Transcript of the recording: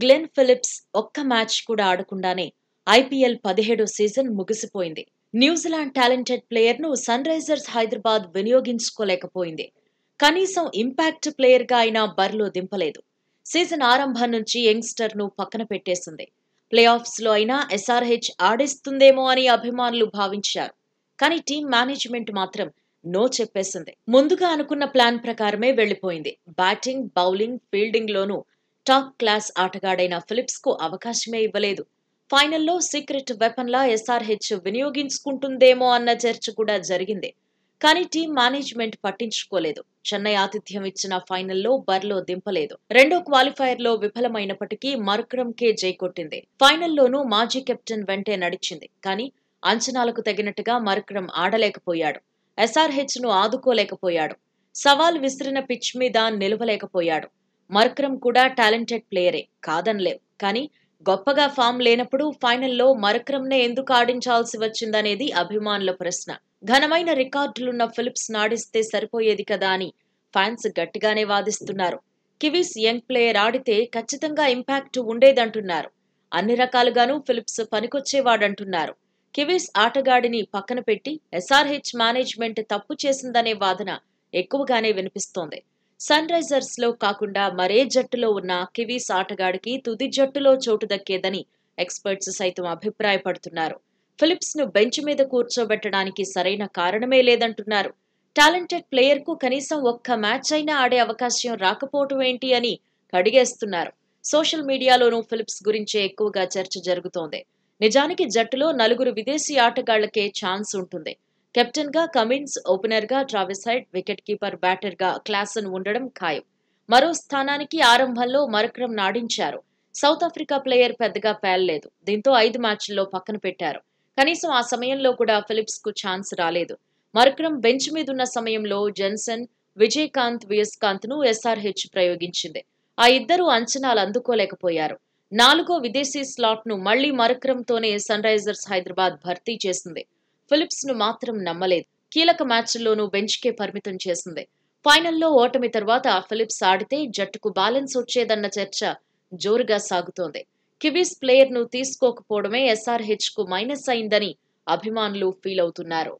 Glenn Phillips ఒక్క match కూడా ఆడకుండానే ఐపీఎల్ 17 సీజన్ ముగిసిపోయింది. న్యూజిలాండ్ టాలెంటెడ్ ప్లేయర్ను సన్ రైజర్స్ హైదరాబాద్ వినియోగించుకోలేకపోయింది. కనీసం ఇంపాక్ట్ ప్లేయర్గా అయినా బరిలో దింపలేదు. సీజన్ ఆరంభం నుంచి యంగ్స్టర్ను పక్కన పెట్టేసింది. ప్లే ఆఫ్స్లో అయినా ఎస్ఆర్హెచ్ ఆడేస్తుందేమో అని అభిమానులు భావించారు. కానీ టీం మేనేజ్మెంట్ మాత్రం నో చెప్పేసింది. ముందుగా అనుకున్న ప్లాన్ ప్రకారమే వెళ్లిపోయింది. బ్యాటింగ్, బౌలింగ్, ఫీల్డింగ్ లోనూ టాప్ క్లాస్ ఆటగాడైన ఫిలిప్స్ కు అవకాశమే ఇవ్వలేదు. ఫైనల్లో సీక్రెట్ వెపన్ లా ఎస్ఆర్హెచ్ వినియోగించుకుంటుందేమో అన్న చర్చ కూడా జరిగింది. కానీ టీం మేనేజ్మెంట్ పట్టించుకోలేదు. చెన్నై ఆతిథ్యం ఇచ్చిన ఫైనల్లో బరిలో దింపలేదు. రెండో క్వాలిఫైర్ లో విఫలమైనప్పటికీ మర్కరంకే జై కొట్టింది. ఫైనల్లోనూ మాజీ కెప్టెన్ వెంటే నడిచింది. కానీ అంచనాలకు తగినట్టుగా మర్కరం ఆడలేకపోయాడు. ఎస్ఆర్హెచ్ ను ఆదుకోలేకపోయాడు. సవాల్ విసిరిన పిచ్ మీద నిలవలేకపోయాడు. మర్కరం కూడా టాలెంటెడ్ ప్లేయరే, కాదనలేం. కానీ గొప్పగా ఫామ్ లేనప్పుడు ఫైనల్లో మర్కరంనే ఎందుకు ఆడించాల్సి వచ్చిందనేది అభిమానుల ప్రశ్న. ఘనమైన రికార్డులున్న ఫిలిప్స్ నాడిస్తే సరిపోయేది కదా అని ఫ్యాన్స్ గట్టిగానే వాదిస్తున్నారు. కివీస్ యంగ్ ప్లేయర్ ఆడితే ఖచ్చితంగా ఇంపాక్ట్ ఉండేదంటున్నారు. అన్ని రకాలుగానూ ఫిలిప్స్ పనికొచ్చేవాడంటున్నారు. కివీస్ ఆటగాడిని పక్కన పెట్టి ఎస్ఆర్హెచ్ మేనేజ్మెంట్ తప్పు చేసిందనే వాదన ఎక్కువగానే వినిపిస్తోంది. సన్ రైజర్స్ లో కాకుండా మరే జట్టులో ఉన్న కివీస్ ఆటగాడికి తుది జట్టులో చోటు దక్కేదని ఎక్స్పర్ట్స్ సైతం అభిప్రాయపడుతున్నారు. ఫిలిప్స్ ను బెంచ్ మీద కూర్చోబెట్టడానికి సరైన కారణమే లేదంటున్నారు. టాలెంటెడ్ ప్లేయర్ కు కనీసం ఒక్క మ్యాచ్ అయినా ఆడే అవకాశం రాకపోవటం ఏంటి అని కడిగేస్తున్నారు. సోషల్ మీడియాలోనూ ఫిలిప్స్ గురించే ఎక్కువగా చర్చ జరుగుతోంది. నిజానికి జట్టులో 4 విదేశీ ఆటగాళ్లకే ఛాన్స్ ఉంటుంది. కెప్టెన్ గా కమిన్స్, ఓపెనర్ గా Travis head, wicket keeper, batter గా క్లాసన్ ఉండడం ఖాయం. మరో స్థానానికి ఆరంభంలో మర్కరం నాడించారు. సౌత్ ఆఫ్రికా ప్లేయర్ పెద్దగా పేలలేదు. దీంతో 5 మ్యాచ్ల్లో పక్కన పెట్టారు. కనీసం ఆ సమయంలో కూడా ఫిలిప్స్ కు ఛాన్స్ రాలేదు. మర్కరం బెంచ్ మీదున్న సమయంలో జెన్సన్, విజయకాంత్, వియస్కాంత్ ను ఎస్ఆర్హెచ్ ప్రయోగించింది. ఆ ఇద్దరూ అంచనాలు అందుకోలేకపోయారు. 4గో విదేశీ స్లాట్ ను మళ్లీ మర్కరంతోనే సన్ రైజర్స్ హైదరాబాద్ భర్తీ చేసింది. ఫిలిప్స్ ను మాత్రం నమ్మలేదు. కీలక మ్యాచ్ల్లోనూ బెంచ్ కే పరిమితం చేసింది. ఫైనల్లో ఓటమి తర్వాత ఫిలిప్స్ ఆడితే జట్టుకు బ్యాలెన్స్ వచ్చేదన్న చర్చ జోరుగా సాగుతోంది. కివీస్ ప్లేయర్ ను తీసుకోకపోవడమే ఎస్ఆర్హెచ్ కు మైనస్ అయిందని అభిమానులు ఫీల్ అవుతున్నారు.